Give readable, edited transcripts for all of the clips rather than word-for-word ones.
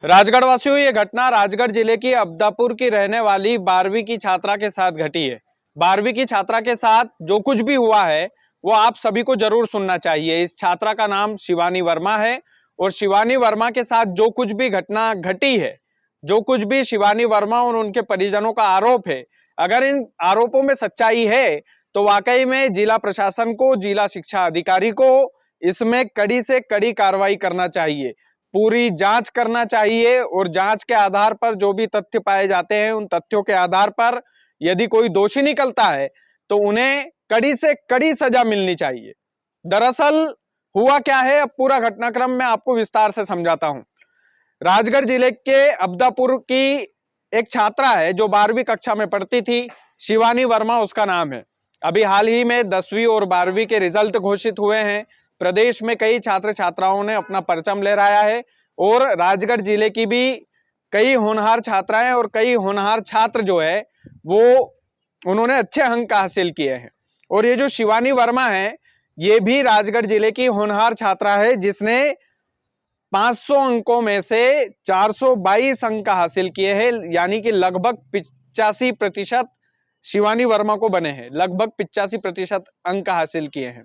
राजगढ़ वासियों, ये घटना राजगढ़ जिले की अब्दापुर की रहने वाली 12वीं की छात्रा के साथ घटी है। 12वीं की छात्रा के साथ जो कुछ भी हुआ है वो आप सभी को जरूर सुनना चाहिए। इस छात्रा का नाम शिवानी वर्मा है और शिवानी वर्मा के साथ जो कुछ भी घटना घटी है, जो कुछ भी शिवानी वर्मा और उनके परिजनों का आरोप है, अगर इन आरोपों में सच्चाई है तो वाकई में जिला प्रशासन को, जिला शिक्षा अधिकारी को इसमें कड़ी से कड़ी कार्रवाई करना चाहिए, पूरी जांच करना चाहिए और जांच के आधार पर जो भी तथ्य पाए जाते हैं उन तथ्यों के आधार पर यदि कोई दोषी निकलता है तो उन्हें कड़ी से कड़ी सजा मिलनी चाहिए। दरअसल हुआ क्या है, अब पूरा घटनाक्रम मैं आपको विस्तार से समझाता हूं। राजगढ़ जिले के अब्दापुर की एक छात्रा है जो 12वीं कक्षा में पढ़ती थी, शिवानी वर्मा उसका नाम है। अभी हाल ही में 10वीं और 12वीं के रिजल्ट घोषित हुए हैं। प्रदेश में कई छात्र छात्राओं ने अपना परचम लहराया है और राजगढ़ जिले की भी कई होनहार छात्राएं और कई होनहार छात्र जो है वो उन्होंने अच्छे अंक हासिल किए हैं। और ये जो शिवानी वर्मा है ये भी राजगढ़ जिले की होनहार छात्रा है जिसने 500 अंकों में से 422 अंक हासिल किए हैं, यानी कि लगभग 85% शिवानी वर्मा को बने हैं, लगभग 85% अंक हासिल किए हैं।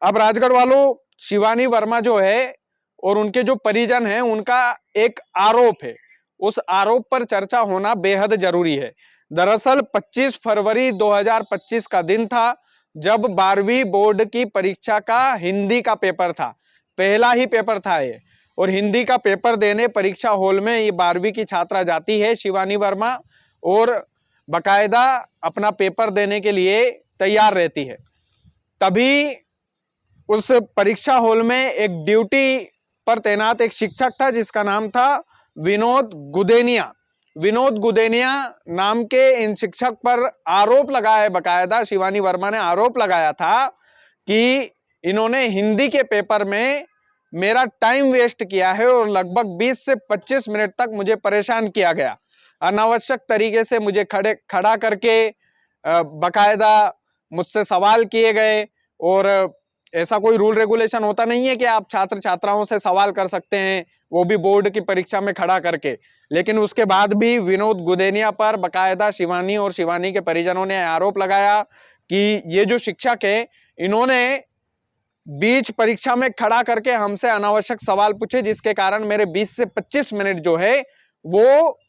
अब राजगढ़ वालों, शिवानी वर्मा जो है और उनके जो परिजन हैं उनका एक आरोप है, उस आरोप पर चर्चा होना बेहद जरूरी है। दरअसल 25 फरवरी 2025 का दिन था जब 12वीं बोर्ड की परीक्षा का हिंदी का पेपर था, पहला ही पेपर था ये। और हिंदी का पेपर देने परीक्षा हॉल में ये 12वीं की छात्रा जाती है शिवानी वर्मा और बकायदा अपना पेपर देने के लिए तैयार रहती है। तभी उस परीक्षा हॉल में एक ड्यूटी पर तैनात एक शिक्षक था जिसका नाम था विनोद गुदेनिया। विनोद गुदेनिया नाम के इन शिक्षक पर आरोप लगा है, बकायदा शिवानी वर्मा ने आरोप लगाया था कि इन्होंने हिंदी के पेपर में मेरा टाइम वेस्ट किया है और लगभग 20 से 25 मिनट तक मुझे परेशान किया गया, अनावश्यक तरीके से मुझे खड़ा करके बकायदा मुझसे सवाल किए गए। और ऐसा कोई रूल रेगुलेशन होता नहीं है कि आप छात्र छात्राओं से सवाल कर सकते हैं, वो भी बोर्ड की परीक्षा में खड़ा करके। लेकिन उसके बाद भी विनोद गुदेनिया पर बकायदा शिवानी और शिवानी के परिजनों ने आरोप लगाया कि ये जो शिक्षक है इन्होंने बीच परीक्षा में खड़ा करके हमसे अनावश्यक सवाल पूछे, जिसके कारण मेरे 20 से 25 मिनट जो है वो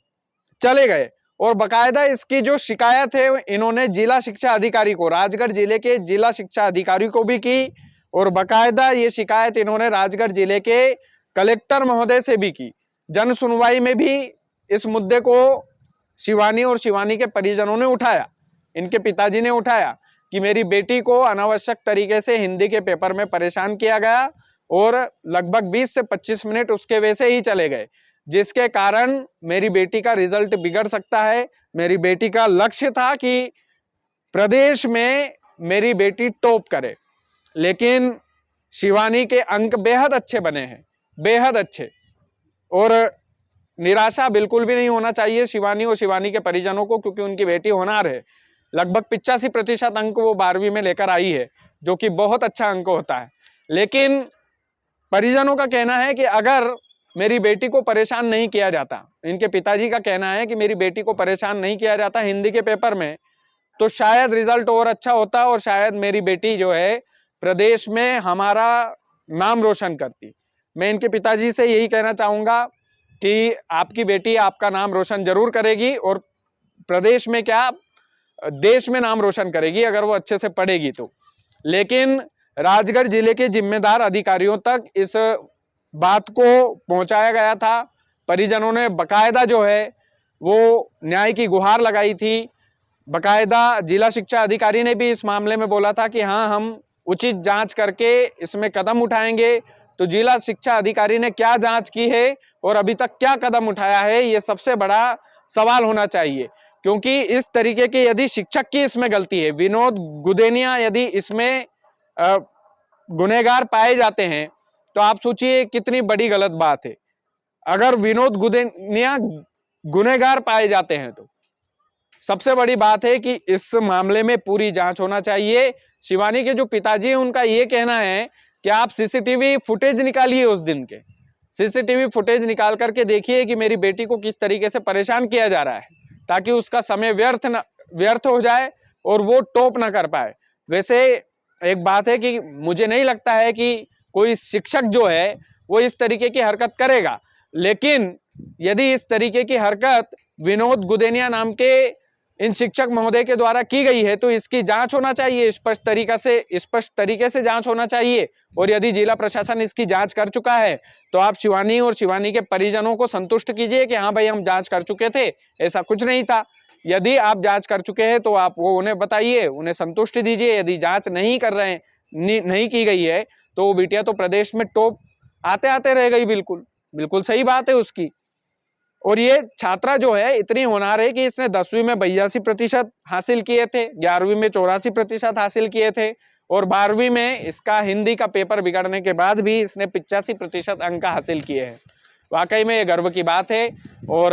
चले गए। और बकायदा इसकी जो शिकायत है इन्होंने जिला शिक्षा अधिकारी को, राजगढ़ जिले के जिला शिक्षा अधिकारी को भी की और बकायदा ये शिकायत इन्होंने राजगढ़ जिले के कलेक्टर महोदय से भी की। जन सुनवाई में भी इस मुद्दे को शिवानी और शिवानी के परिजनों ने उठाया, इनके पिताजी ने उठाया कि मेरी बेटी को अनावश्यक तरीके से हिंदी के पेपर में परेशान किया गया और लगभग 20 से 25 मिनट उसके वैसे ही चले गए, जिसके कारण मेरी बेटी का रिजल्ट बिगड़ सकता है। मेरी बेटी का लक्ष्य था कि प्रदेश में मेरी बेटी टॉप करे, लेकिन शिवानी के अंक बेहद अच्छे बने हैं, बेहद अच्छे। और निराशा बिल्कुल भी नहीं होना चाहिए शिवानी और शिवानी के परिजनों को, क्योंकि उनकी बेटी होनहार है। लगभग 85% अंक वो 12वीं में लेकर आई है, जो कि बहुत अच्छा अंक होता है। लेकिन परिजनों का कहना है कि अगर मेरी बेटी को परेशान नहीं किया जाता, इनके पिताजी का कहना है कि मेरी बेटी को परेशान नहीं किया जाता हिंदी के पेपर में, तो शायद रिजल्ट और अच्छा होता और शायद मेरी बेटी जो है प्रदेश में हमारा नाम रोशन करती। मैं इनके पिताजी से यही कहना चाहूंगा कि आपकी बेटी आपका नाम रोशन जरूर करेगी और प्रदेश में क्या, देश में नाम रोशन करेगी अगर वो अच्छे से पढ़ेगी तो। लेकिन राजगढ़ जिले के जिम्मेदार अधिकारियों तक इस बात को पहुंचाया गया था। परिजनों ने बकायदा जो है वो न्याय की गुहार लगाई थी। बकायदा जिला शिक्षा अधिकारी ने भी इस मामले में बोला था कि हाँ, हम उचित जांच करके इसमें कदम उठाएंगे। तो जिला शिक्षा अधिकारी ने क्या जांच की है और अभी तक क्या कदम उठाया है, ये सबसे बड़ा सवाल होना चाहिए। क्योंकि इस तरीके के यदि शिक्षक की इसमें गलती है, विनोद गुदेनिया यदि इसमें गुनहगार पाए जाते हैं तो आप सोचिए कितनी बड़ी गलत बात है। अगर विनोद गुदेनिया गुनहगार पाए जाते हैं तो सबसे बड़ी बात है कि इस मामले में पूरी जांच होना चाहिए। शिवानी के जो पिताजी हैं उनका यह कहना है कि आप सीसीटीवी फुटेज निकालिए उस दिन के, सीसीटीवी फुटेज निकाल करके देखिए कि मेरी बेटी को किस तरीके से परेशान किया जा रहा है, ताकि उसका समय व्यर्थ हो जाए और वो टॉप ना कर पाए। वैसे एक बात है कि मुझे नहीं लगता है कि कोई शिक्षक जो है वो इस तरीके की हरकत करेगा, लेकिन यदि इस तरीके की हरकत विनोद गुदेनिया नाम के इन शिक्षक महोदय के द्वारा की गई है तो इसकी जांच होना चाहिए, स्पष्ट तरीके से जांच होना चाहिए। और यदि जिला प्रशासन इसकी जांच कर चुका है तो आप शिवानी और शिवानी के परिजनों को संतुष्ट कीजिए कि हाँ भाई हम जांच कर चुके थे, ऐसा कुछ नहीं था। यदि आप जांच कर चुके हैं तो आप वो उन्हें बताइए, उन्हें संतुष्ट दीजिए। यदि जांच नहीं कर रहे हैं, नहीं की गई है तो वो बिटिया तो प्रदेश में टॉप आते आते रह गई। बिल्कुल बिल्कुल सही बात है उसकी। और ये छात्रा जो है इतनी होनहार है कि इसने 10वीं में 82% हासिल किए थे, 11वीं में 84% हासिल किए थे और 12वीं में इसका हिंदी का पेपर बिगड़ने के बाद भी इसने 85% अंक हासिल किए हैं। वाकई में ये गर्व की बात है। और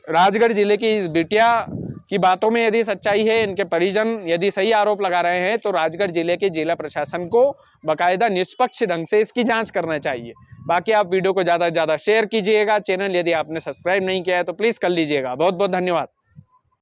राजगढ़ जिले की इस बिटिया की बातों में यदि सच्चाई है, इनके परिजन यदि सही आरोप लगा रहे हैं तो राजगढ़ जिले के जिला प्रशासन को बाकायदा निष्पक्ष ढंग से इसकी जांच करना चाहिए। बाकी आप वीडियो को ज़्यादा से ज़्यादा शेयर कीजिएगा। चैनल यदि आपने सब्सक्राइब नहीं किया है तो प्लीज़ कर लीजिएगा। बहुत बहुत धन्यवाद।